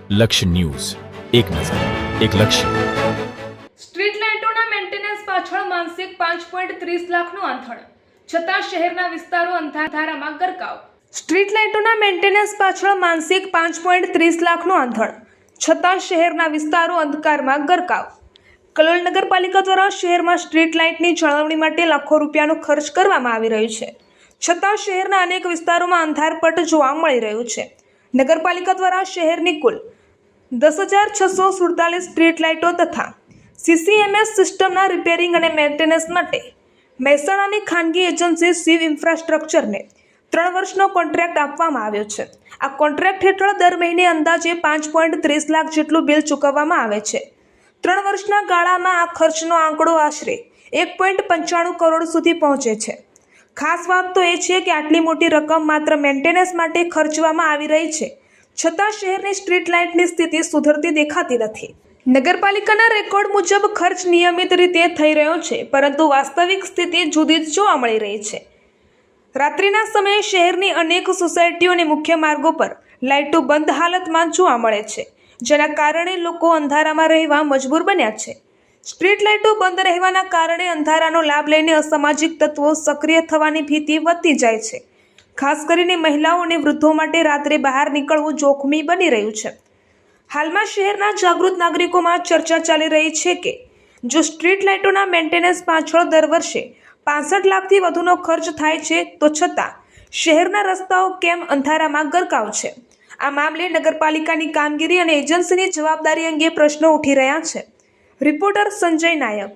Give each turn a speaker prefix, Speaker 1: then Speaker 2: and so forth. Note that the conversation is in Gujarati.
Speaker 1: લક્ષ્ય ન્યૂઝ, એક નજર, એક લક્ષ્ય.
Speaker 2: સ્ટ્રીટ લાઇટોના મેન્ટેનન્સ પાછળ માનસિક 5.30 લાખનું આંધણ, છતાં શહેરના વિસ્તારો અંધારામાં ગરકાવ. સ્ટ્રીટ લાઇટોના મેન્ટેનન્સ પાછળ માનસિક 5.30 લાખનું આંધણ, છતાં શહેરના વિસ્તારો અંધકારમાં ગરકાવ. કલોલ નગરપાલિકા દ્વારા શહેરમાં સ્ટ્રીટ લાઇટની જાળવણી માટે લાખો રૂપિયાનો ખર્ચ કરવામાં આવી રહ્યો છે, છતાં શહેરના અનેક વિસ્તારોમાં અંધારપટ જોવા મળી રહ્યું છે. નગરપાલિકા દ્વારા શહેરની કુલ 10,647 સ્ટ્રીટ લાઇટો તથા CCMS સિસ્ટમના રિપેરિંગ અને મેન્ટેનન્સ માટે મહેસાણાની ખાનગી એજન્સી શિવ ઇન્ફ્રાસ્ટ્રક્ચરને 3 વર્ષનો કોન્ટ્રાક્ટ આપવામાં આવ્યો છે. આ કોન્ટ્રાક્ટ હેઠળ દર મહિને અંદાજે 5.30 લાખ જેટલું બિલ ચૂકવવામાં આવે છે. 3 વર્ષના ગાળામાં આ ખર્ચનો આંકડો આશરે 1.95 કરોડ સુધી પહોંચે છે. ખાસ વાત તો એ છે કે આટલી મોટી રકમ માત્ર મેન્ટેનન્સ માટે ખર્ચવામાં આવી રહી છે, છતાં શહેરની સ્ટ્રીટ લાઇટની સ્થિતિ સુધરતી દેખાતી નથી. નગરપાલિકાના રેકોર્ડ મુજબ ખર્ચ નિયમિત રીતે થઈ રહ્યો છે, પરંતુ વાસ્તવિક સ્થિતિ જુદી જ જોવા મળી રહી છે. રાત્રિના સમયે શહેરની અનેક સોસાયટીઓ અને મુખ્ય માર્ગો પર લાઇટો બંધ હાલતમાં જોવા મળે છે, જેના કારણે લોકો અંધારામાં રહેવા મજબૂર બન્યા છે. સ્ટ્રીટ લાઇટો બંધ રહેવાના કારણે અંધારાનો લાભ લઈને અસામાજિક તત્વો સક્રિય થવાની ભીતિ વધતી જાય છે. ખાસ કરીને મહિલાઓ અને વૃદ્ધો માટે રાત્રે બહાર નીકળવું જોખમી બની રહ્યું છે. હાલમાં શહેરના જાગૃત નાગરિકોમાં ચર્ચા ચાલી રહી છે કે જો સ્ટ્રીટ લાઇટોના મેન્ટેનન્સ પાછળ દર વર્ષે 65 લાખથી વધુનો ખર્ચ થાય છે, તો છતાં શહેરના રસ્તાઓ કેમ અંધારામાં ગરકાવ છે? આ મામલે નગરપાલિકાની કામગીરી અને એજન્સીની જવાબદારી અંગે પ્રશ્નો ઉઠી રહ્યા છે. રિપોર્ટર સંજય નાયક.